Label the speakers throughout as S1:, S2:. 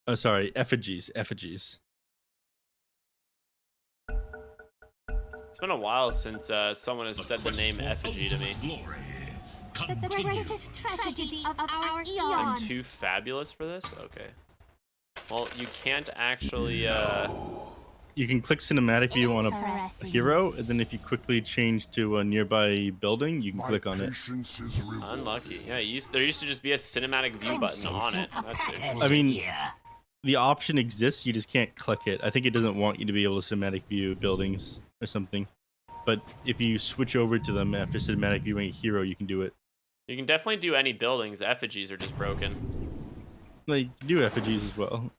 S1: Oh, sorry, effigies, effigies.
S2: It's been a while since someone has said the name effigy to me.
S3: The greatest tragedy of our
S2: I'm
S3: eon.
S2: too fabulous for this? Okay. Well, you can't actually,
S1: You can click cinematic view on a
S3: Interesting.
S1: hero, and then if you quickly change to a nearby building, you can click on it.
S2: unlucky. Yeah, there used to just be a cinematic view button on it. That's interesting.
S1: I mean, the option exists, you just can't click it. I think it doesn't want you to be able to cinematic view buildings or something. But if you switch over to them after cinematic viewing a hero, you can do it.
S2: You can definitely do any buildings. Effigies are just broken.
S1: Like, do effigies as well.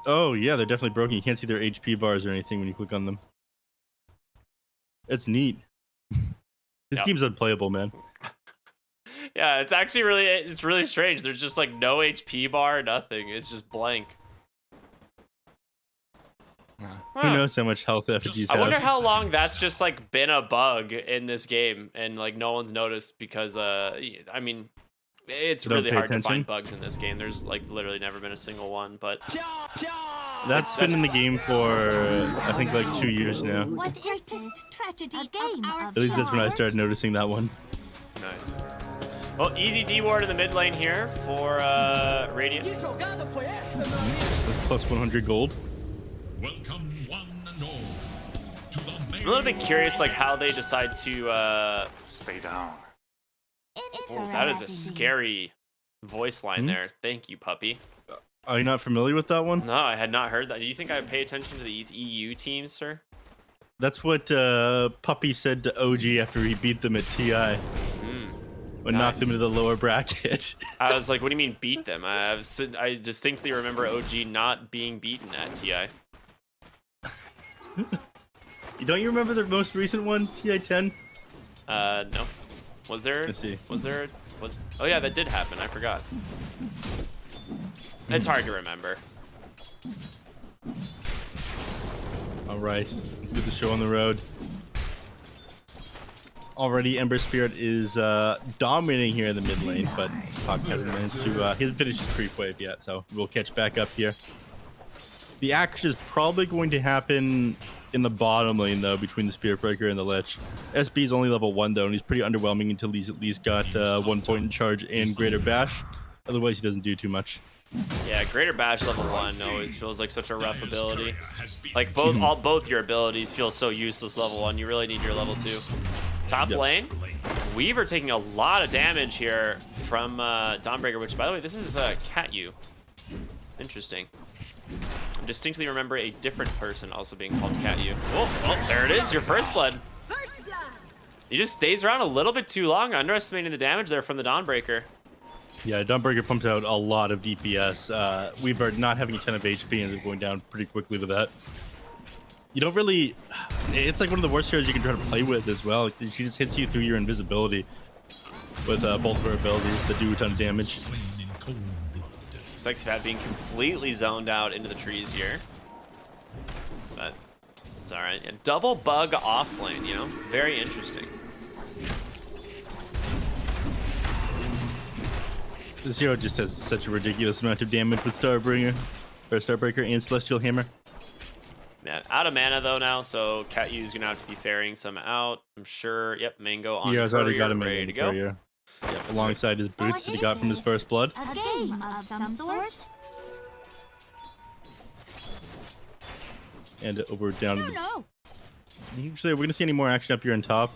S1: Oh yeah, they're definitely broken. You can't see their HP bars or anything when you click on them. It's neat. This game's unplayable, man.
S2: Yeah, it's actually really strange. There's just like no HP bar, nothing. It's just blank.
S1: Who knows how much health effigies have?
S2: I wonder how long that's just like been a bug in this game and like no one's noticed because I mean, it's really hard to find bugs in this game. There's like literally never been a single one, but
S1: that's been in the game for I think like 2 years now.
S3: What is this tragedy of our
S1: At least that's when I started noticing that one.
S2: Nice. Well, easy D ward in the mid lane here for Radiant.
S1: Plus 100 gold.
S4: Welcome one and all to the main.
S2: I'm a little bit curious like how they decide to
S5: Stay down.
S2: that is a scary voice line there. Thank you, puppy.
S1: Are you not familiar with that one?
S2: No, I had not heard that. Do you think I pay attention to these EU teams, sir?
S1: That's what Puppy said to OG after he beat them at TI. When knocked them into the lower bracket.
S2: I was like, what do you mean beat them? I distinctly remember OG not being beaten at TI.
S1: Don't you remember the most recent one, TI-10?
S2: No. Was there?
S1: Let's see.
S2: Oh yeah, that did happen. I forgot. It's hard to remember.
S1: All right, let's get the show on the road. Already, Ember Spirit is dominating here in the mid lane, but Hawk hasn't managed to. He hasn't finished his creep wave yet, so we'll catch back up here. The action is probably going to happen in the bottom lane, though, between the Spirit Breaker and the Lich. SB is only level 1, though, and he's pretty underwhelming until he's at least got 1 point in charge and Greater Bash. Otherwise, he doesn't do too much.
S2: Yeah, Greater Bash level 1 always feels like such a rough ability. Like both your abilities feel so useless level 1. You really need your level 2. Top lane, Weaver taking a lot of damage here from Dawnbreaker, which, by the way, this is Cat-U. Interesting. I distinctly remember a different person also being called Cat-U. Oh, there it is, your first blood. He just stays around a little bit too long, underestimating the damage there from the Dawnbreaker.
S1: Yeah, Dawnbreaker pumped out a lot of DPS. Weaver not having a ton of HP and going down pretty quickly to that. You don't really... It's like one of the worst heroes you can try to play with as well. She just hits you through your invisibility with both of her abilities that do a ton of damage.
S2: Sexyfat being completely zoned out into the trees here. But it's alright. Yeah, double bug off lane, you know? Very interesting.
S1: This hero just has such a ridiculous amount of damage with Starbreaker and Celestial Hammer.
S2: Yeah, out of mana though now, so Cat-U is gonna have to be ferrying some out. I'm sure. Yep, Mango on.
S1: He has already got a
S2: ready to go.
S1: Yep, alongside his boots that he got from his first blood.
S3: A game of some sort?
S1: And over down to the... Usually, are we gonna see any more action up here on top?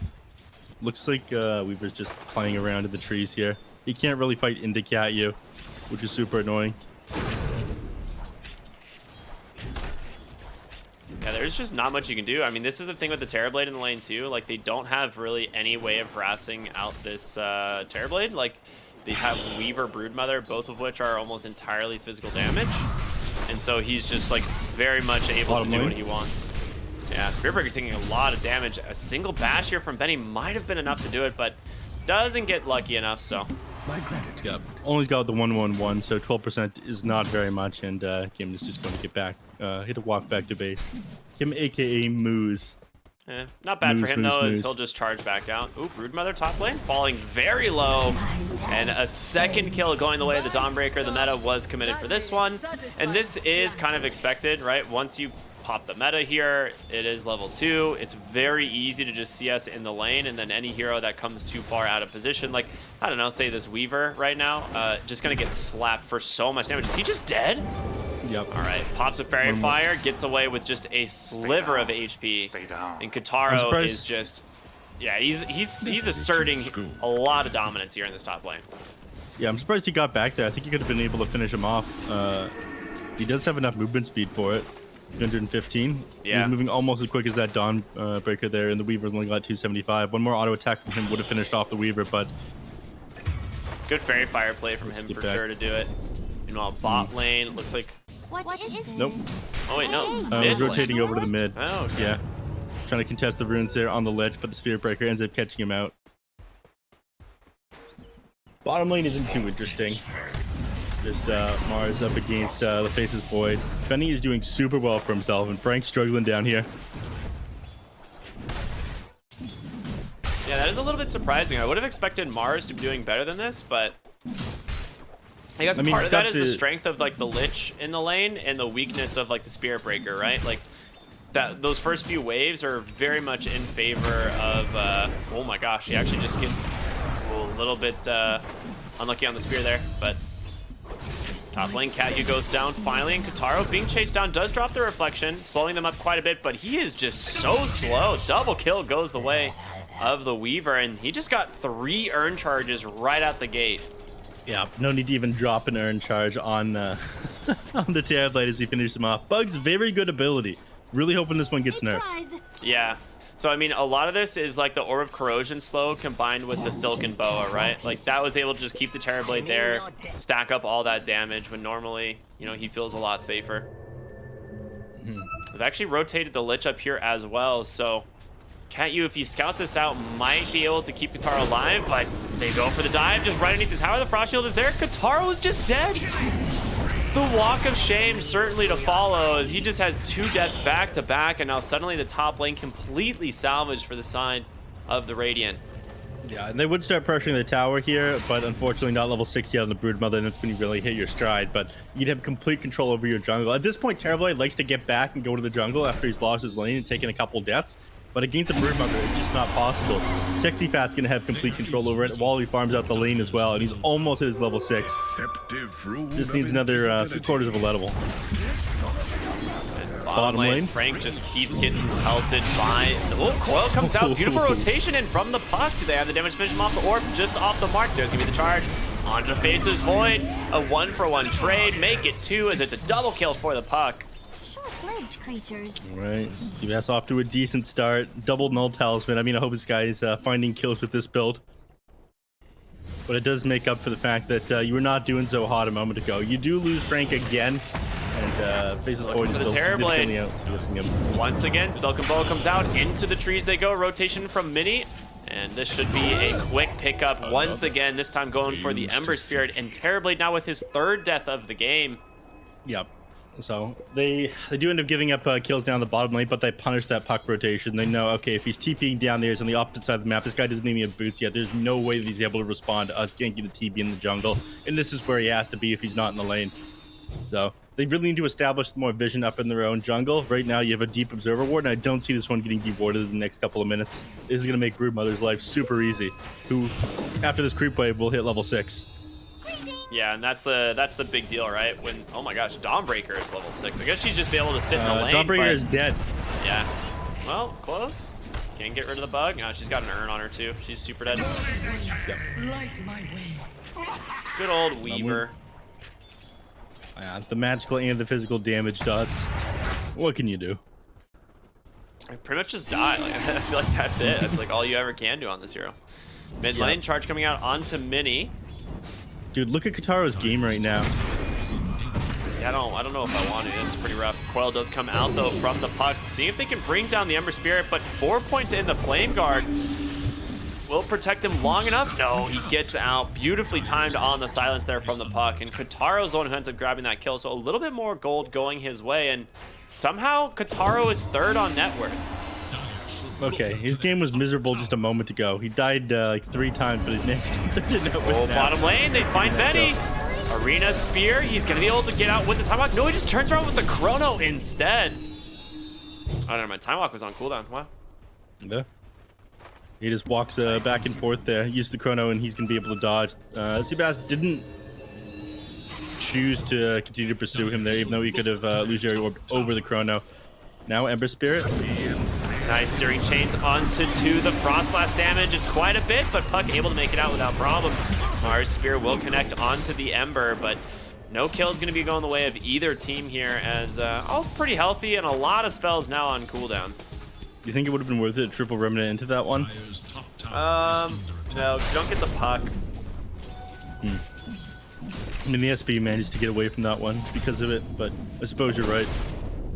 S1: Looks like Weaver's just playing around in the trees here. He can't really fight into Cat-U, which is super annoying.
S2: Yeah, there's just not much you can do. I mean, this is the thing with the Terrorblade in the lane too. Like, they don't have really any way of harassing out this Terrorblade. Like, they have Weaver, Broodmother, both of which are almost entirely physical damage. And so he's just, like, very much able to do what he wants. Yeah, Spearbreaker taking a lot of damage. A single bash here from Benny might have been enough to do it, but doesn't get lucky enough, so...
S1: Yeah, only got the 1-1-1, so 12% is not very much, and Kim is just going to get back, hit a walk back to base. Kim, aka Moose.
S2: Not bad for him, though, as
S1: Snooze.
S2: he'll just charge back out. Ooh, Broodmother top lane, falling very low. And a second kill going the way of the Dawnbreaker. The meta was committed for this one. And this is kind of expected, right? Once you pop the meta here, it is level 2. It's very easy to just CS in the lane, and then any hero that comes too far out of position, like, I don't know, say this Weaver right now, just gonna get slapped for so much damage. Is he just dead?
S1: Yep.
S2: All right, pops a Fairy Fire, gets away with just a sliver of HP, and Kataro is just, yeah, he's asserting a lot of dominance here in this top lane.
S1: Yeah, I'm surprised he got back there. I think he could have been able to finish him off. He does have enough movement speed for it. 215.
S2: Yeah.
S1: He's moving almost as quick as that Dawnbreaker there, and the Weaver's only got 275. One more auto attack from him would have finished off the Weaver, but
S2: good Fairy Fire play from him for sure to do it. Meanwhile, bot lane looks like.
S3: What is this?
S1: nope.
S2: Oh wait, no.
S1: He's
S2: Mid lane.
S1: rotating over to the mid.
S2: Oh, okay.
S1: Yeah. Trying to contest the runes there on the ledge, but the Spirit Breaker ends up catching him out. Bottom lane isn't too interesting. Just Mars up against the Faceless Void. Fenny is doing super well for himself, and Frank's struggling down here.
S2: Yeah, that is a little bit surprising. I would have expected Mars to be doing better than this, but I guess part of that is the strength of like the Lich in the lane and the weakness of like the Spirit Breaker, right? Like that, those first few waves are very much in favor of. Oh my gosh, he actually just gets a little bit unlucky on the spear there, but. Top lane, Katyu goes down finally, and Kataro being chased down does drop the reflection, slowing them up quite a bit, but he is just so slow. Double kill goes the way of the Weaver, and he just got 3 earn charges right out the gate.
S1: Yeah, no need to even drop an earn charge on on the Terrorblade as he finishes him off. Bug's very good ability. Really hoping this one gets nerfed.
S2: Yeah. So, I mean, a lot of this is like the Orb of Corrosion slow combined with the Silken Boa, right? Like, that was able to just keep the Terrorblade there, stack up all that damage when normally, you know, he feels a lot safer. They've actually rotated the Lich up here as well, so Katyu, if he scouts this out, might be able to keep Kataro alive, but they go for the dive just right underneath the tower. The Frost Shield is there. Kataro is just dead. The walk of shame certainly to follow, as he just has 2 deaths back to back, and now suddenly the top lane completely salvaged for the side of the Radiant.
S1: Yeah, and they would start pressuring the tower here, but unfortunately not level 60 on the Broodmother, and that's when you really hit your stride, but you'd have complete control over your jungle. At this point, Terrorblade likes to get back and go to the jungle after he's lost his lane and taken a couple deaths, but against a Broodmother, it's just not possible. Sexy Fat's going to have complete control over it while he farms out the lane as well, and he's almost at his level 6. Just needs another 3/4 of a level.
S2: Bottom lane, Frank just keeps getting pelted by. Oh, Coil comes out. Beautiful rotation in from the puck. Do they have the damage to finish him off the orb? Just off the mark. There's gonna be the charge. Onto the Faceless Void. A 1-for-1 trade. Make it 2 as it's a double kill for the puck.
S3: Short-lived creatures.
S1: Right. CBS off to a decent start. Double Null Talisman. I mean, I hope this guy is finding kills with this build. But it does make up for the fact that you were not doing so hot a moment ago. You do lose Frank again. And Faceless Void is still significantly out.
S2: Once again, Silken Boa comes out. Into the trees they go. Rotation from Mini. And this should be a quick pickup once again. This time going for the Ember Spirit. And Terrorblade now with his 3rd death of the game.
S1: Yep. So they do end up giving up kills down the bottom lane, but they punish that puck rotation. They know, okay, if he's TPing down there, he's on the opposite side of the map. This guy doesn't even have boots yet. There's no way that he's able to respond to us ganking the TB in the jungle. And this is where he has to be if he's not in the lane. So they really need to establish more vision up in their own jungle. Right now, you have a deep observer ward, and I don't see this one getting dewarded in the next couple of minutes. This is going to make Broodmother's life super easy, who, after this creep wave, will hit level 6.
S2: Yeah, and that's the big deal, right? When, oh my gosh, Dawnbreaker is level 6. I guess she'd just be able to sit in the lane.
S1: Dawnbreaker is dead.
S2: Yeah. Well, close. Can't get rid of the bug. No, she's got an urn on her too. She's super dead.
S1: Yep.
S2: Good old Weaver.
S1: The magical and the physical damage dots. What can you do?
S2: I pretty much just die. Like, I feel like that's it. That's like all you ever can do on this hero. Mid lane charge coming out onto Mini.
S1: Dude, look at Kataro's game right now.
S2: Yeah, I don't know if I want to. It's pretty rough. Coil does come out though from the puck. See if they can bring down the Ember Spirit, but 4 points in the Flame Guard will protect him long enough. No, he gets out. Beautifully timed on the silence there from the puck, and Kataro's the one who ends up grabbing that kill. So a little bit more gold going his way, and somehow Kataro is 3rd on net worth.
S1: Okay, his game was miserable just a moment ago. He died like 3 times, but he managed to get it out with
S2: Oh,
S1: now.
S2: bottom lane, they find Benny. Arena Spear, he's gonna be able to get out with the Time Walk. No, he just turns around with the Chrono instead. Oh, never mind, Time Walk was on cooldown, wow.
S1: Yeah. He just walks back and forth there, uses the Chrono, and he's going to be able to dodge. Seabass didn't choose to continue to pursue him there, even though he could have illusionary orb over the Chrono. Now Ember Spirit.
S2: Nice Searing Chains onto 2. The Frost Blast damage, it's quite a bit, but Puck able to make it out without problems. Mars Spear will connect onto the Ember, but no kill is going to be going the way of either team here, as all pretty healthy and a lot of spells now on cooldown.
S1: Do you think it would have been worth it to triple Remnant into that one?
S2: No, don't get the Puck.
S1: I mean, the SB managed to get away from that one because of it, but I suppose you're right.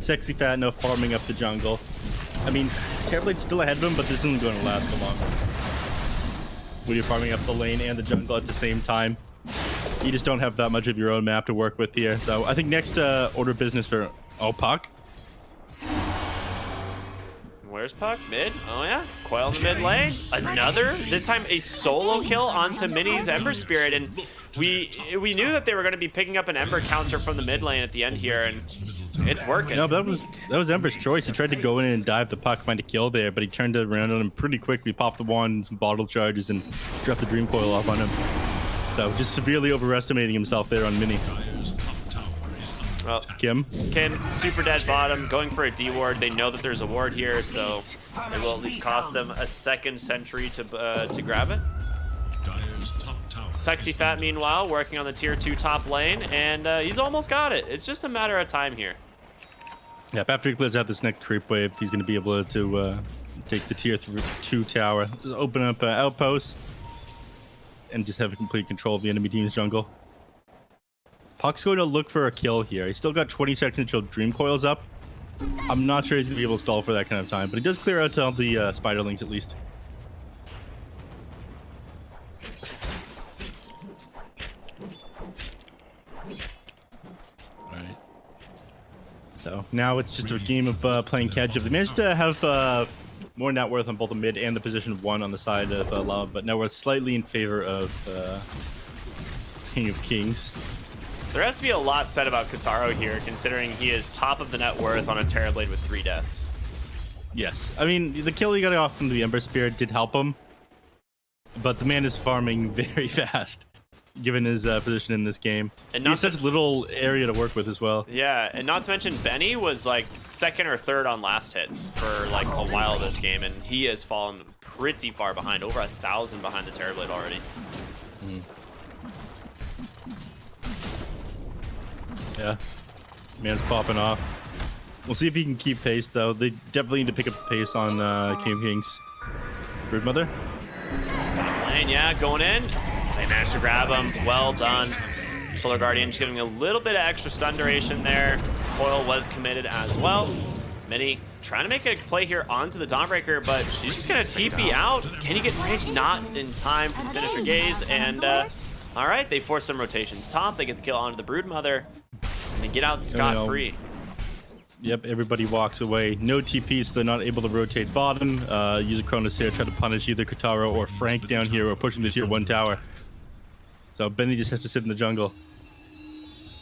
S1: Sexy Fat, no farming up the jungle. I mean, Terrorblade's still ahead of him, but this isn't going to last so long. When you're farming up the lane and the jungle at the same time, you just don't have that much of your own map to work with here. So I think next order of business for Puck.
S2: Where's Puck? Mid? Oh yeah, Coil in the mid lane. Another, this time a solo kill onto Mini's Ember Spirit, and we knew that they were going to be picking up an Ember counter from the mid lane at the end here, and it's working.
S1: No, that was Ember's choice. He tried to go in and dive the Puck, find a kill there, but he turned it around on him pretty quickly, popped the wand, some bottle charges, and dropped the Dream Coil off on him. So just severely overestimating himself there on Mini.
S2: Well,
S1: Kim,
S2: super dash bottom, going for a D ward. They know that there's a ward here, so it will at least cost them a second sentry to grab it. Sexy Fat, meanwhile, working on the tier 2 top lane, and he's almost got it. It's just a matter of time here.
S1: yeah, after he clears out this next creep wave, he's going to be able to take the tier 2 tower, just open up outposts, and just have complete control of the enemy team's jungle. Puck's going to look for a kill here. He's still got 20 seconds until Dream Coil's up. I'm not sure he's going to be able to stall for that kind of time, but he does clear out all the Spiderlings at least. Alright. So now it's just a game of playing catch up. They managed to have more net worth on both the mid and the position 1 on the side of Lava, but net worth slightly in favor of King of Kings.
S2: There has to be a lot said about Kotaro here, considering he is top of the net worth on a Terrorblade with 3 deaths.
S1: Yes. I mean, the kill he got off from the Ember Spirit did help him, but the man is farming very fast, given his position in this game. And he has such little area to work with as well.
S2: Yeah, and not to mention, Benny was like 2nd or 3rd on last hits for like a while this game, and he has fallen pretty far behind, over 1,000 behind the Terrorblade already.
S1: Yeah, man's popping off. We'll see if he can keep pace, though. They definitely need to pick up the pace on King of Kings. Broodmother?
S2: Top lane, yeah, going in. They managed to grab him. Well done. Solar Guardian just giving a little bit of extra stun duration there. Coil was committed as well. Mini trying to make a play here onto the Dawnbreaker, but she's just going to TP out. Can he get range? Not in time for the Sinister Gaze. And, all right, they force some rotations top. They get the kill onto the Broodmother. And they get out scot-free.
S1: Yep, everybody walks away. No TP, so they're not able to rotate bottom. Use a Cronus here, try to punish either Kotaro or Frank down here, or pushing the tier 1 tower. So Benny just has to sit in the jungle.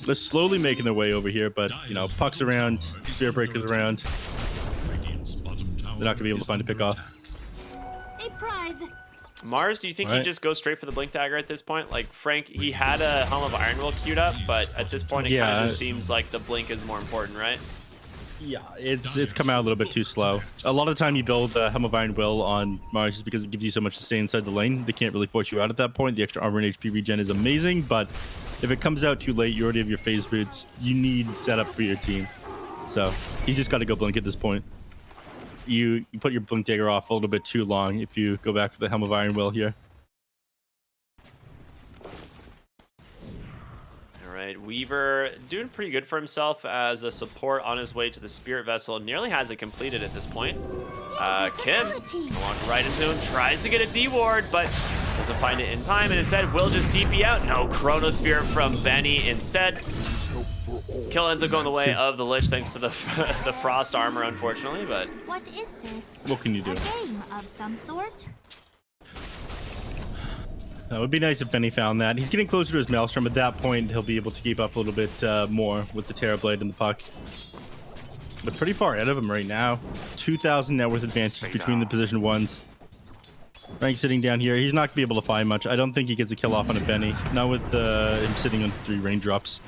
S1: They're slowly making their way over here, but, you know, Puck's around, Spirit Breaker's around. They're not going to be able to find a pick off.
S3: A prize.
S2: Mars, do you think he just goes straight for the Blink Dagger at this point? Like, Frank, he had a Helm of Iron Will queued up, but at this point it kind of just seems like the Blink is more important, right?
S1: Yeah, it's come out a little bit too slow. A lot of the time you build Helm of Iron Will on Mars just because it gives you so much to stay inside the lane. They can't really force you out at that point. The extra armor and HP regen is amazing, but if it comes out too late, you already have your phase boots. You need setup for your team. So he's just got to go Blink at this point. You put your Blink Dagger off a little bit too long if you go back for the Helm of Iron Will here.
S2: All right, Weaver doing pretty good for himself as a support on his way to the Spirit Vessel. Nearly has it completed at this point. Kim walks right into him, tries to get a D ward, but doesn't find it in time, and instead will just TP out. No, Chronosphere from Benny instead. Kill ends up going the way of the Lich thanks to the the frost armor, unfortunately, but
S3: What is this?
S1: What can you do?
S3: A game of some sort?
S1: It would be nice if Benny found that. He's getting closer to his Maelstrom. At that point, he'll be able to keep up a little bit more with the Terrorblade and the puck. But pretty far ahead of him right now. 2,000 net worth advantage between the position ones. Frank sitting down here. He's not going to be able to find much. I don't think he gets a kill off on a Benny. Not with him sitting on 3 raindrops.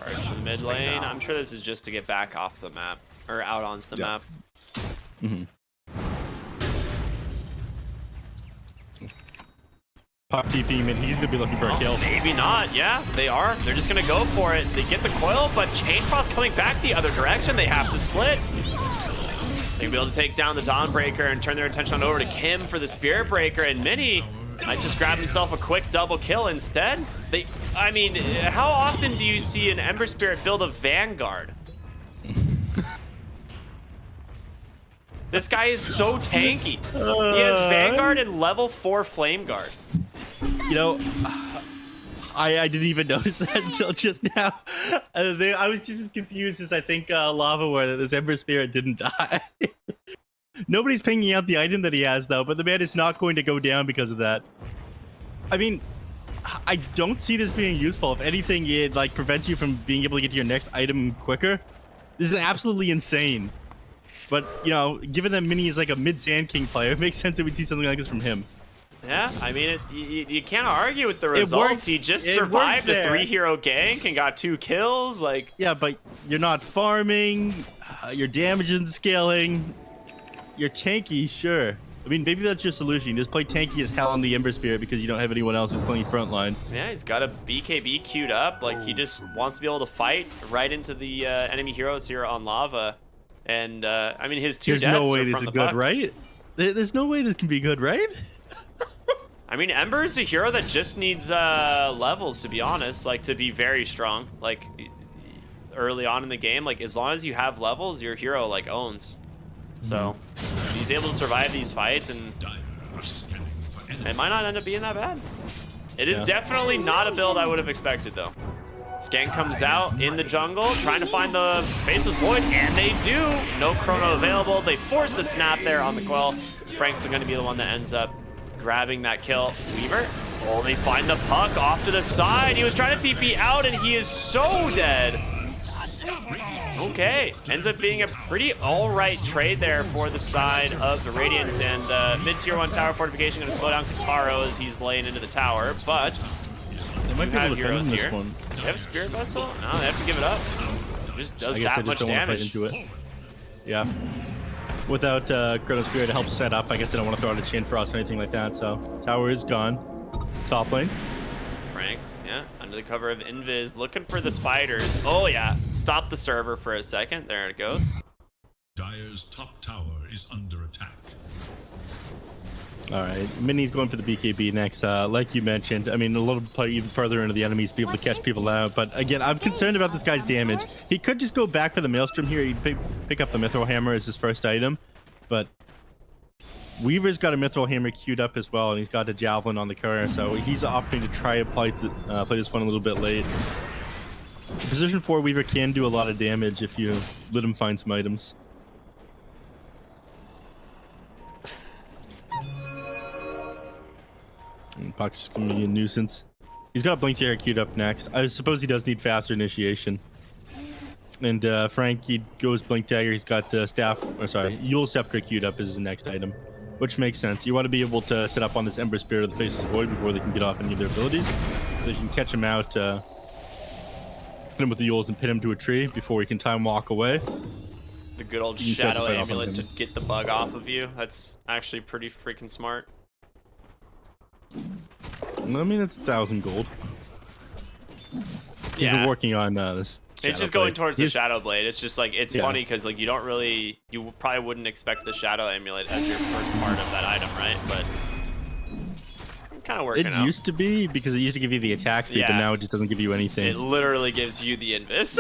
S2: charge to mid lane. I'm sure this is just to get back off the map, or out onto the map.
S1: Mm-hmm. Pop TP mid, he's gonna be looking for a kill.
S2: Maybe not, yeah, they are. They're just gonna go for it. They get the coil, but Chain Frost coming back the other direction. They have to split. They'll be able to take down the Dawnbreaker and turn their attention over to Kim for the Spirit Breaker, and Mini might just grab himself a quick double kill instead. I mean, how often do you see an Ember Spirit build a Vanguard? This guy is so tanky. He has Vanguard and level 4 Flame Guard.
S1: You know, I didn't even notice that until just now. I was just as confused as I think Lava were that this Ember Spirit didn't die. Nobody's pinging out the item that he has, though, but the man is not going to go down because of that. I mean, I don't see this being useful. If anything, it like prevents you from being able to get to your next item quicker. This is absolutely insane. But, you know, given that Mini is like a mid-Sand King player, it makes sense that we'd see something like this from him.
S2: Yeah, I mean, you can't argue with the results. He just survived a 3-hero gank and got 2 kills. Like,
S1: yeah, but you're not farming. Your damage isn't scaling. You're tanky, sure. I mean, maybe that's your solution. You just play tanky as hell on the Ember Spirit because you don't have anyone else who's playing frontline.
S2: Yeah, he's got a BKB queued up. Like, he just wants to be able to fight right into the enemy heroes here on Lava. And, I mean, his 2 deaths
S1: There's no way
S2: are
S1: this
S2: from
S1: is
S2: the
S1: good,
S2: puck.
S1: right? There's no way this can be good, right?
S2: I mean, Ember is a hero that just needs levels, to be honest, like, to be very strong. Like, early on in the game, like, as long as you have levels, your hero, like, owns. So, he's able to survive these fights, and it might not end up being that bad. It is definitely not a build I would have expected, though. Skank comes out in the jungle, trying to find the Faceless Void, and they do. No chrono available. They forced a snap there on the Quell. Frank's going to be the one that ends up grabbing that kill. Weaver, oh, they find the puck off to the side. He was trying to TP out, and he is so dead. Okay, ends up being a pretty all-right trade there for the side of the Radiant, and mid-tier 1 tower fortification going to slow down Kataro as he's laying into the tower, but
S1: They might be able to
S2: heroes
S1: defend
S2: here.
S1: this one.
S2: Do they have a Spirit Vessel? No, they have to give it up. It just does
S1: I guess
S2: that
S1: they
S2: much
S1: just don't want to fight
S2: damage.
S1: into it. Yeah. Without Chrono Spirit to help set up, I guess they don't want to throw out a Chain Frost or anything like that, so tower is gone. Top lane.
S2: Frank, yeah, under the cover of Invis, looking for the spiders. Oh, yeah. Stop the server for a second. There it goes.
S4: Dire's top tower is under attack.
S1: All right, Mini's going for the BKB next. Like you mentioned, I mean, a little play even further into the enemies to be able to catch people out. But again, I'm concerned about this guy's damage. He could just go back for the Maelstrom here. He'd pick up the Mithril Hammer as his first item. But Weaver's got a Mithril Hammer queued up as well, and he's got a Javelin on the courier. So he's opting to try and play this one a little bit late. Position 4 Weaver can do a lot of damage if you let him find some items. And Puck's just gonna be a nuisance. He's got Blink Dagger queued up next. I suppose he does need faster initiation. And Frank, he goes Blink Dagger. He's got Yule Scepter queued up as his next item, which makes sense. You want to be able to set up on this Ember Spirit of the Faceless Void before they can get off any of their abilities, so you can catch him out, hit him with the Yules and pin him to a tree before he can time walk away.
S2: The good old
S1: You start to
S2: Shadow
S1: fight off on
S2: Amulet to
S1: him.
S2: get the bug off of you. That's actually pretty freaking smart.
S1: I mean, it's 1,000 gold. He's been working on this.
S2: It's just going towards the Shadow Blade. It's just like, it's funny because like you probably wouldn't expect the Shadow Amulet as your first part of that item, right? But kind of working out.
S1: It used to be because it used to give you the attack speed, but now it just doesn't give you anything.
S2: It literally gives you the Invis.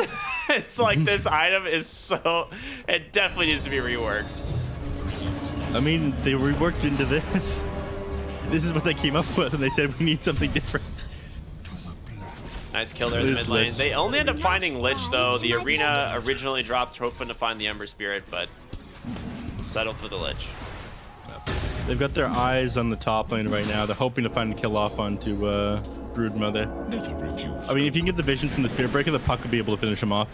S2: It's like this item is so... It definitely needs to be reworked.
S1: I mean, they reworked into this. This is what they came up with, and they said we need something different.
S2: Nice kill there in the mid lane. They only end up finding Lich, though. The Arena originally dropped, hoping to find the Ember Spirit, but settled for the Lich.
S1: They've got their eyes on the top lane right now. They're hoping to find a kill off onto Broodmother. I mean, if you can get the vision from the Spirit Breaker, the Puck will be able to finish him off.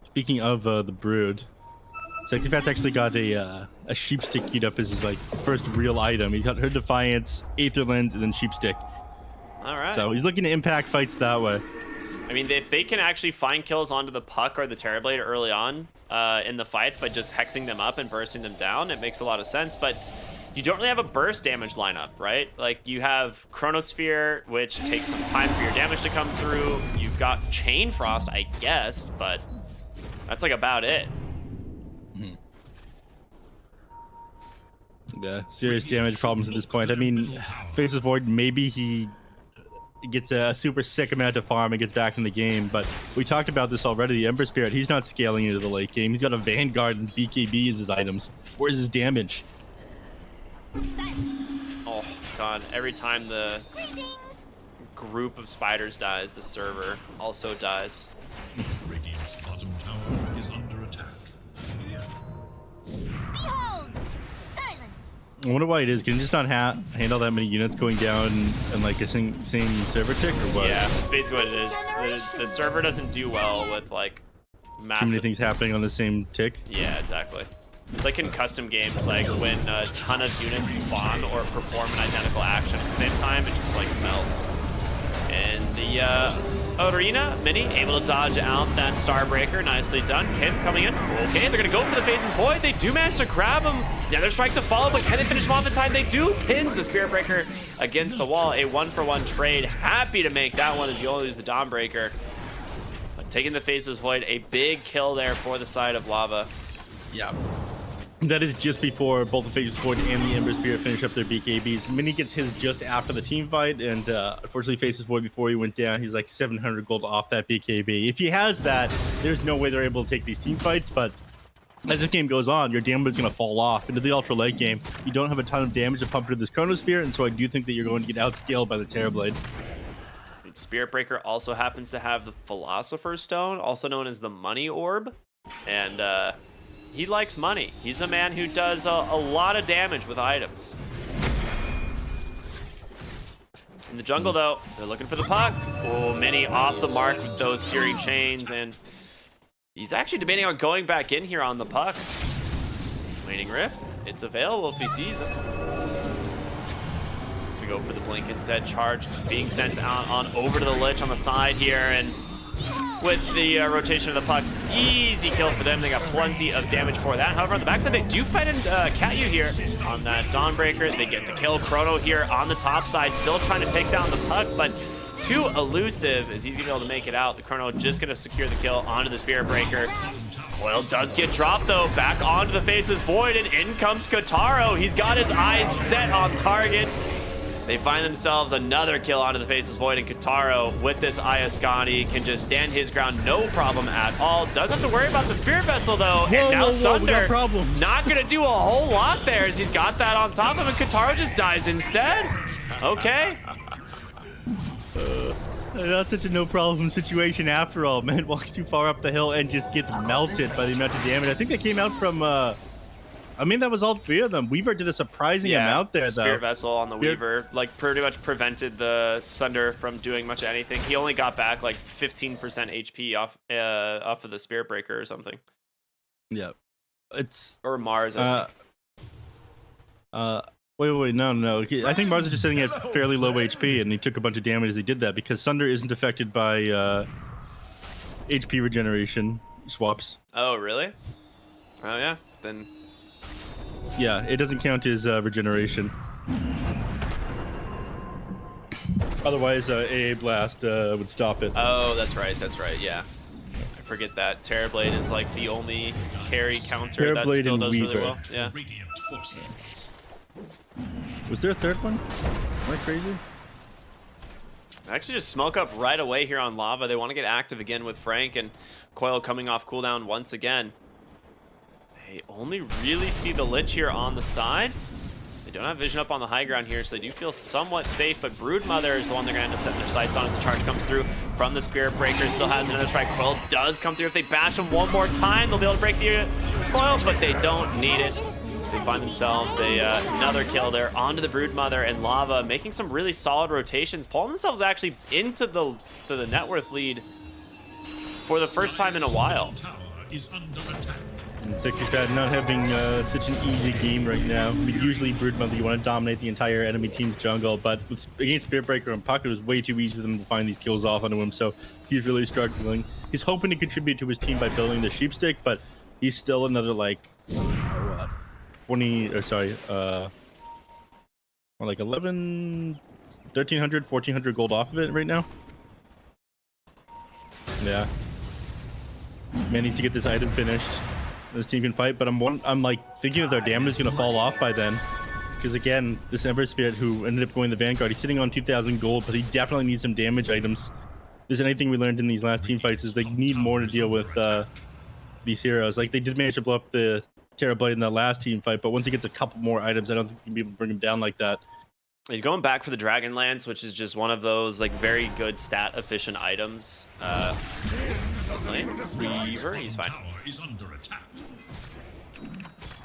S1: Speaking of the Brood, Sexy Fat's actually got a sheep stick queued up as his like first real item. He's got her Defiance, Aether Lens, and then sheep stick.
S2: All right.
S1: So he's looking to impact fights that way.
S2: I mean, if they can actually find kills onto the Puck or the Terrorblade early on in the fights by just hexing them up and bursting them down, it makes a lot of sense. But you don't really have a burst damage lineup, right? Like, you have Chronosphere, which takes some time for your damage to come through. You've got Chain Frost, I guess, but that's like about it.
S1: Yeah, serious damage problems at this point. I mean, Faces Void, maybe he gets a super sick amount of farm and gets back in the game, but we talked about this already. The Ember Spirit, he's not scaling into the late game. He's got a Vanguard and BKB as his items. Where's his damage?
S2: Oh, God. Every time the group of spiders dies, the server also dies.
S4: Radiant's bottom tower is under attack.
S3: Behold! Silence!
S1: I wonder why it is. Can you just not handle that many units going down in like a same server tick or what?
S2: Yeah, that's basically what it is. The server doesn't do well with like massive...
S1: Too many things happening on the same tick?
S2: Yeah, exactly. It's like in custom games, like when a ton of units spawn or perform an identical action at the same time, it just like melts. And the Arena Mini able to dodge out that Starbreaker. Nicely done. Kim coming in. Okay, they're going to go for the Faces Void. They do manage to grab him. Yeah, they're strike to follow, but can they finish him off in time? They do. Pins the Spirit Breaker against the wall. A 1-for-1 trade. Happy to make that one as you only lose the Dawnbreaker. But taking the Faces Void, a big kill there for the side of Lava.
S1: Yeah. That is just before both the Faces Void and the Ember Spirit finish up their BKBs. Mini gets his just after the team fight, and unfortunately Faces Void, before he went down, he's like 700 gold off that BKB. If he has that, there's no way they're able to take these team fights, but as this game goes on, your damage is going to fall off. Into the ultra late game, you don't have a ton of damage to pump into this Chronosphere, and so I do think that you're going to get outscaled by the Terrorblade.
S2: Spirit Breaker also happens to have the Philosopher's Stone, also known as the Money Orb, and he likes money. He's a man who does a lot of damage with items. In the jungle, though, they're looking for the Puck. Oh, Mini off the mark with those Searing Chains, and he's actually debating on going back in here on the Puck. Waning Rift. It's available if he sees them. We go for the Blink instead. Charge being sent out on over to the Lich on the side here, and with the rotation of the Puck, easy kill for them. They got plenty of damage for that. However, on the backside, they do fight in Katyu here on that Dawnbreaker. They get the kill. Chrono here on the top side, still trying to take down the Puck, but too elusive as he's gonna be able to make it out. The Chrono just gonna secure the kill onto the Spirit Breaker. Coil does get dropped though, back onto the Faces Void, and in comes Kotaro. He's got his eyes set on target. They find themselves another kill onto the Faces Void, and Kotaro with this Ayaskani can just stand his ground, no problem at all. Does have to worry about the Spirit Vessel though, and now Sunder not gonna do a whole lot there as he's got that on top of him, and Kotaro just dies instead. Okay.
S1: Not such a no problem situation after all. Man walks too far up the hill and just gets melted by the amount of damage. I think that came out from I mean, that was all three of them. Weaver did a surprising amount there, though.
S2: Spirit Vessel on the Weaver, like, pretty much prevented the Sunder from doing much of anything. He only got back, like, 15% HP off of the Spirit Breaker or something.
S1: Yeah. It's...
S2: Or Mars, I think.
S1: Wait, no. I think Mars is just sitting at fairly low HP, and he took a bunch of damage as he did that, because Sunder isn't affected by HP regeneration swaps.
S2: Oh, really? Oh, yeah. Then...
S1: Yeah, it doesn't count as regeneration. Otherwise, AA Blast would stop it.
S2: Oh, that's right, yeah. I forget that. Terrorblade is like the only carry counter that still does really well. Yeah.
S1: Was there a third one? Am I crazy?
S2: Actually, just smoke up right away here on Lava. They want to get active again with Frank, and Coil coming off cooldown once again. They only really see the Lich here on the side. They don't have vision up on the high ground here, so they do feel somewhat safe, but Broodmother is the one they're going to end up setting their sights on as the charge comes through from the Spirit Breaker. Still has another strike. Coil does come through. If they bash him one more time, they'll be able to break the Coil, but they don't need it. So they find themselves another kill there onto the Broodmother, and Lava making some really solid rotations, pulling themselves actually into the net worth lead for the first time in a while.
S4: Is under attack.
S1: And Sexy Fat not having such an easy game right now. I mean, usually Broodmother, you want to dominate the entire enemy team's jungle, but against Spirit Breaker and Puck, it was way too easy for them to find these kills off onto him, so he's really struggling. He's hoping to contribute to his team by building the sheep stick, but he's still another, like, 20, or sorry, like 11, 1,300, 1,400 gold off of it right now. Yeah. Man needs to get this item finished. This team can fight, but I'm like thinking that their damage is gonna fall off by then, because again, this Ember Spirit who ended up going the Vanguard, he's sitting on 2,000 gold, but he definitely needs some damage items. If there's anything we learned in these last team fights is they need more to deal with these heroes. Like they did manage to blow up the Terrorblade in that last team fight, but once he gets a couple more items, I don't think he can be able to bring him down like that.
S2: He's going back for the Dragon Lance, which is just one of those like very good stat efficient items. Weaver, he's fine.
S4: Is under attack.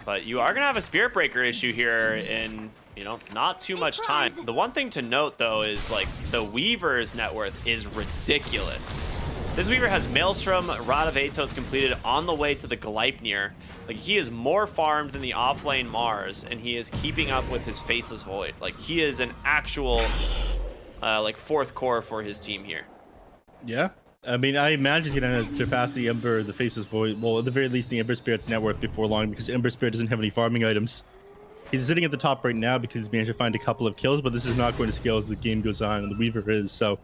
S2: But you are gonna have a Spirit Breaker issue here in, you know, not too much time. The one thing to note though is like the Weaver's net worth is ridiculous. This Weaver has Maelstrom, Rod of Atos completed on the way to the Gleipnir. Like he is more farmed than the offlane Mars, and he is keeping up with his Faceless Void. Like he is an actual like fourth core for his team here.
S1: Yeah. I mean, I imagine he's gonna surpass the Ember, the Faceless Void, well, at the very least, the Ember Spirit's net worth before long, because Ember Spirit doesn't have any farming items. He's sitting at the top right now because he's managed to find a couple of kills, but this is not going to scale as the game goes on, and the Weaver is, so...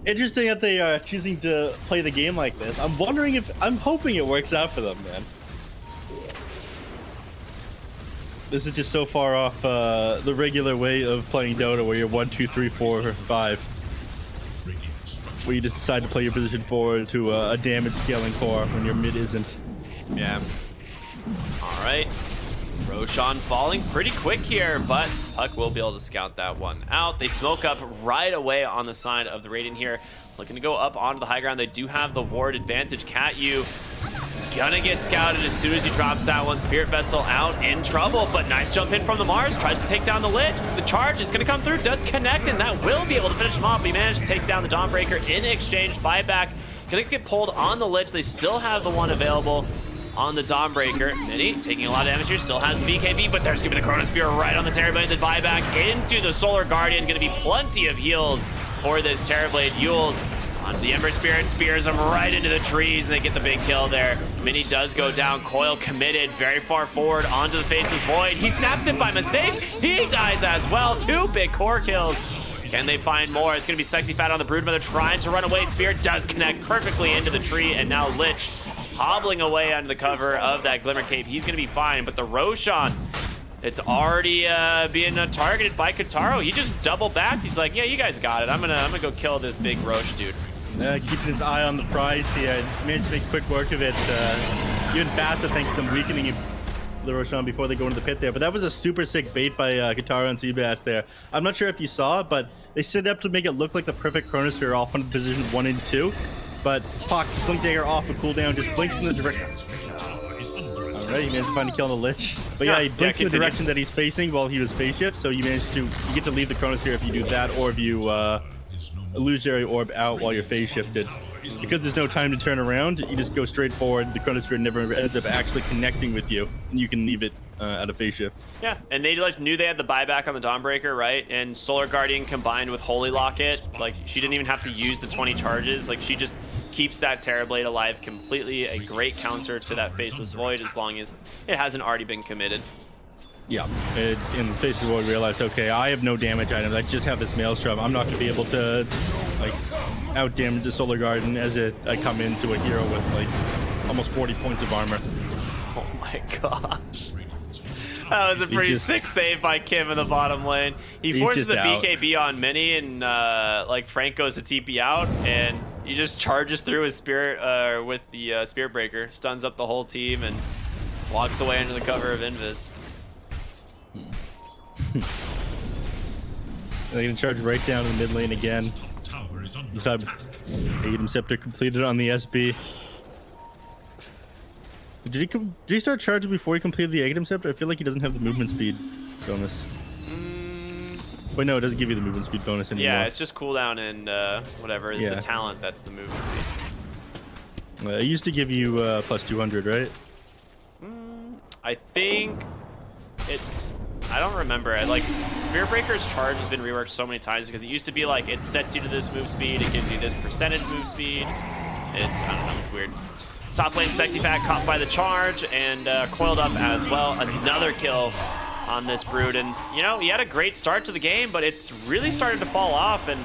S1: Interesting that they are choosing to play the game like this. I'm hoping it works out for them, man. This is just so far off the regular way of playing Dota, where you're 1, 2, 3, 4, 5. Where you just decide to play your position forward to a damage scaling core when your mid isn't.
S2: Yeah. All right. Roshan falling pretty quick here, but Puck will be able to scout that one out. They smoke up right away on the side of the Radiant here. Looking to go up onto the high ground. They do have the ward advantage. Catyu gonna get scouted as soon as he drops that one. Spirit Vessel out in trouble, but nice jump in from the Mars. Tries to take down the Lich. The charge, it's gonna come through, does connect, and that will be able to finish him off. He managed to take down the Dawnbreaker in exchange. Buyback gonna get pulled on the Lich. They still have the one available on the Dawnbreaker. Mini taking a lot of damage here, still has the BKB, but there's gonna be the Chronosphere right on the Terrorblade. The buyback into the Solar Guardian. Gonna be plenty of heals for this Terrorblade. Yules onto the Ember Spirit, spears him right into the trees, and they get the big kill there. Mini does go down. Coil committed very far forward onto the Faceless Void. He snaps it by mistake. He dies as well. 2 big core kills. Can they find more? It's gonna be Sexy Fat on the Broodmother trying to run away. Spear does connect perfectly into the tree, and now Lich hobbling away under the cover of that Glimmer Cape. He's gonna be fine, but the Roshan, it's already being targeted by Kataro. He just double backed. He's like, yeah, you guys got it. I'm gonna go kill this big Roche dude.
S1: Keeping his eye on the prize here. Managed to make quick work of it. Even Fast, I think, them weakening the Roshan before they go into the pit there. But that was a super sick bait by Kataro and Seabass there. I'm not sure if you saw it, but they set up to make it look like the perfect Chronosphere off on position 1 and 2. But Puck, Blink Dagger off a cooldown, just blinks in the direction. Alright, he managed to find a kill on the Lich. But yeah, he blinks in the direction that he's facing while he was phase shift, so you get to leave the Chronosphere if you do that, or if you illusionary orb out while you're phase shifted. Because there's no time to turn around, you just go straight forward. The Chronosphere never ends up actually connecting with you, and you can leave it at a phase shift. Yeah,
S2: and they like knew they had the buyback on the Dawnbreaker, right? And Solar Guardian combined with Holy Locket, like she didn't even have to use the 20 charges. Like she just keeps that Terrorblade alive completely. A great counter to that Faceless Void as long as it hasn't already been committed.
S1: Yeah, in Faceless Void realized, okay, I have no damage items. I just have this Maelstrom. I'm not going to be able to like out damage the Solar Guardian as I come into a hero with like almost 40 points of armor.
S2: Oh my gosh. That was a pretty sick save by Kim in the bottom lane. He forces the BKB on Mini, and like Frank goes to TP out, and he just charges through his Spirit with the Spirit Breaker, stuns up the whole team, and walks away under the cover of Invis.
S1: They're gonna charge right down in the mid lane again.
S4: Tower is under
S1: This time, Aghanim Scepter completed on the SB. Did he start charging before he completed the Aghanim Scepter? I feel like he doesn't have the movement speed bonus. Wait, no, it doesn't give you the movement speed bonus anymore.
S2: Yeah, it's just cooldown and whatever is the talent that's the movement speed.
S1: It used to give you plus 200, right?
S2: I think it's... I don't remember. Like, Spear Breaker's charge has been reworked so many times because it used to be like, it sets you to this move speed, it gives you this percentage move speed. It's, I don't know, it's weird. Top lane, Sexy Fat caught by the charge and coiled up as well. Another kill on this Brood. And, you know, he had a great start to the game, but it's really started to fall off and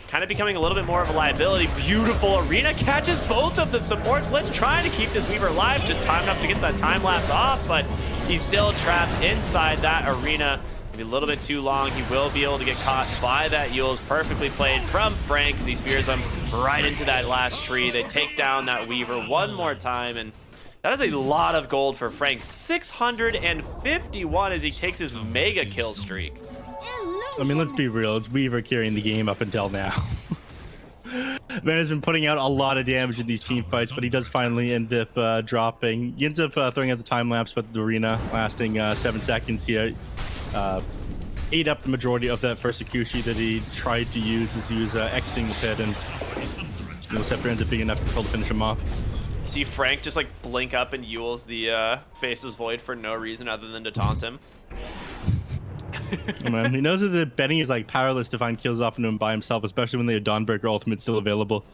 S2: kind of becoming a little bit more of a liability. Beautiful arena catches both of the supports. Let's try to keep this Weaver alive. Just time enough to get that time lapse off, but he's still trapped inside that arena. Maybe a little bit too long. He will be able to get caught by that Yules. Perfectly played from Frank as he spears him right into that last tree. They take down that Weaver one more time, and that is a lot of gold for Frank. 651 as he takes his mega kill streak.
S1: I mean, let's be real. It's Weaver carrying the game up until now. Man has been putting out a lot of damage in these team fights, but he does finally end up dropping. He ends up throwing out the time lapse, but the arena lasting 7 seconds here. Ate up the majority of that first Akushi that he tried to use as he was exiting the pit, and the Scepter ends up being enough control to finish him off.
S2: See Frank just like blink up and Yules the Faceless Void for no reason other than to taunt him.
S1: Oh, man. He knows that Benny is like powerless to find kills off into him by himself, especially when the Dawnbreaker ultimate still available.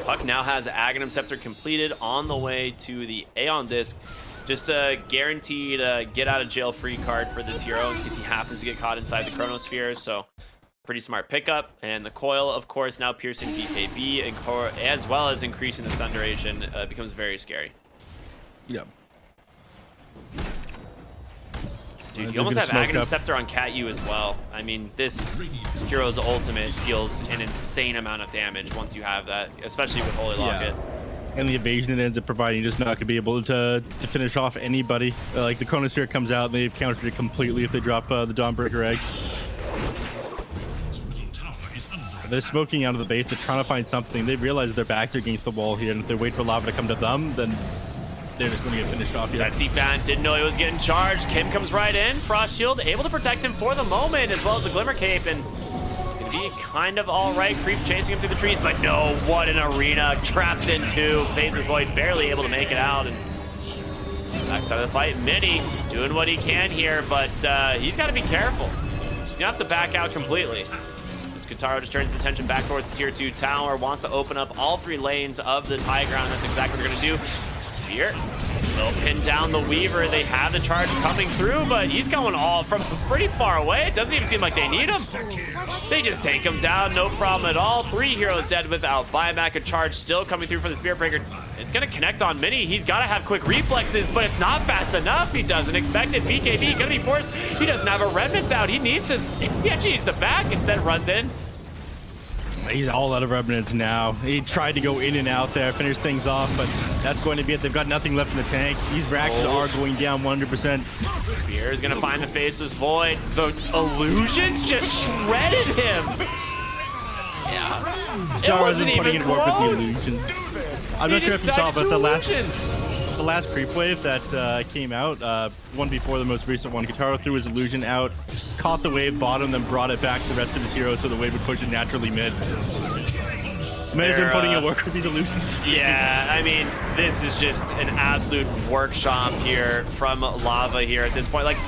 S2: Puck now has Aghanim Scepter completed on the way to the Aeon Disc. Just a guaranteed get out of jail free card for this hero in case he happens to get caught inside the Chronosphere. So pretty smart pickup. And the coil, of course, now piercing BKB and as well as increasing the stun duration becomes very scary.
S1: Yep.
S2: Dude, you almost have Aghanim Scepter on Cat U as well. I mean, this hero's ultimate deals an insane amount of damage once you have that, especially with Holy Locket.
S1: And the evasion it ends up providing, just not going to be able to finish off anybody. Like, the Chronosphere comes out, and they've countered it completely if they drop the Dawnbreaker eggs. They're smoking out of the base. They're trying to find something. They realize their backs are against the wall here, and if they wait for lava to come to them, then they're just going to get finished off here.
S2: Sexy Fan didn't know he was getting charged. Kim comes right in. Frost Shield able to protect him for the moment, as well as the Glimmer Cape, and it's going to be kind of all right. Creep chasing him through the trees, but no, what an arena. Traps in two. Phaser's Void barely able to make it out, and backside of the fight, Mini doing what he can here, but he's got to be careful. He's going to have to back out completely. As Kentaro just turns his attention back towards the tier 2 tower, wants to open up all 3 lanes of this high ground. That's exactly what they're going to do. Spear will pin down the Weaver. They have the charge coming through, but he's going all from pretty far away. It doesn't even seem like they need him. They just take him down, no problem at all. 3 heroes dead without buyback. A charge still coming through for the Spear Breaker. It's going to connect on Mini. He's got to have quick reflexes, but it's not fast enough. He doesn't expect it. BKB going to be forced. He doesn't have a Remnant out. He actually needs to back. Instead runs in.
S1: He's all out of remnants now. He tried to go in and out there, finish things off, but that's going to be it. They've got nothing left in the tank. These racks are going down 100%.
S2: Spear is going to find the Faceless Void. The illusions just shredded him. Yeah. It wasn't even close.
S1: I'm not sure if you saw, but the last creep wave that came out, one before the most recent one, Kentaro threw his illusion out, caught the wave bottom, then brought it back to the rest of his heroes so the wave would push it naturally mid. Man has been putting in work with these illusions.
S2: Yeah, I mean, this is just an absolute workshop here from Lava here at this point. Like,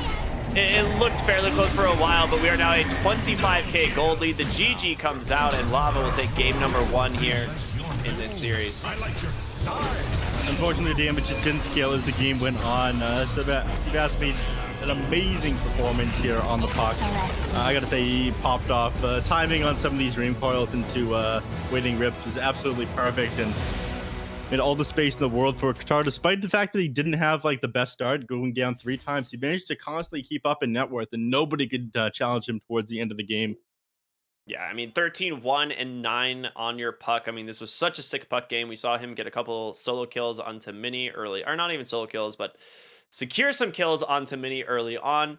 S2: it looked fairly close for a while, but we are now a 25k gold lead. The GG comes out, and Lava will take game number 1 here in this series.
S1: Unfortunately, the damage just didn't scale as the game went on. Sebas made an amazing performance here on the puck. I gotta say, he popped off. Timing on some of these dream coils into waiting rips was absolutely perfect, and made all the space in the world for Qatar. Despite the fact that he didn't have like the best start, going down 3 times, he managed to constantly keep up in net worth, and nobody could challenge him towards the end of the game.
S2: Yeah, I mean, 13, 1, and 9 on your puck. I mean, this was such a sick puck game. We saw him get a couple solo kills onto Mini early, or not even solo kills, but secure some kills onto Mini early on.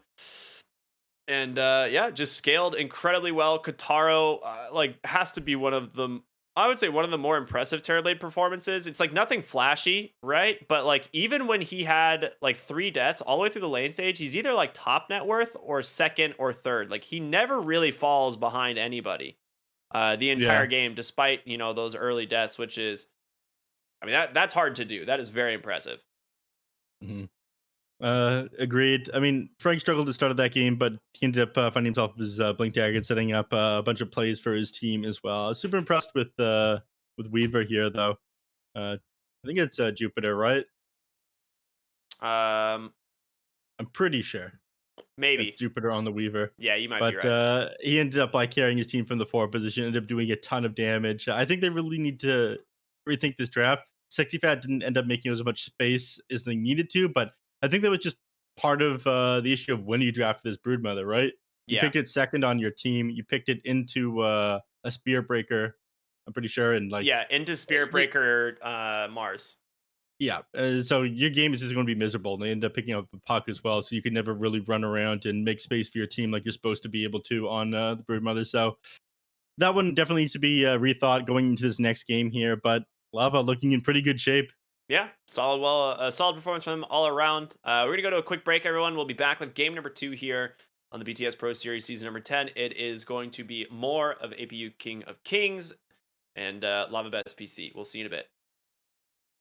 S2: And yeah, just scaled incredibly well. Kataro like has to be one of the, I would say, one of the more impressive Terrorblade performances. It's like nothing flashy, right? But like even when he had like 3 deaths all the way through the lane stage, he's either like top net worth or second or third. Like he never really falls behind anybody the entire
S1: Yeah.
S2: game, despite, you know, those early deaths, which is, I mean, that's hard to do. That is very impressive.
S1: Hmm. Agreed. I mean, Frank struggled to start of that game, but he ended up finding himself his blink tag and setting up a bunch of plays for his team as well. I was super impressed with Weaver here, though. I think it's Jupiter, right?
S2: Um,
S1: I'm pretty sure it's
S2: Maybe.
S1: Jupiter on the Weaver.
S2: Yeah, you might be
S1: But
S2: right.
S1: he ended up like carrying his team from the forward position, ended up doing a ton of damage. I think they really need to rethink this draft. Sexy Fat didn't end up making as much space as they needed to, but I think that was just part of the issue of when you drafted this Broodmother, right? You
S2: Yeah.
S1: picked it second on your team. You picked it into a Spear Breaker, I'm pretty sure, and like
S2: Yeah, into Spirit Breaker Mars.
S1: yeah, so your game is just going to be miserable. And they end up picking up a puck as well, so you can never really run around and make space for your team like you're supposed to be able to on the Broodmother. So that one definitely needs to be rethought going into this next game here. But Lava looking in pretty good shape.
S2: Yeah, solid performance from them all around. We're gonna go to a quick break, everyone. We'll be back with game number 2 here on the BTS Pro Series season number 10. It is going to be more of APU King of Kings and Lava Best PC. We'll see you in a bit.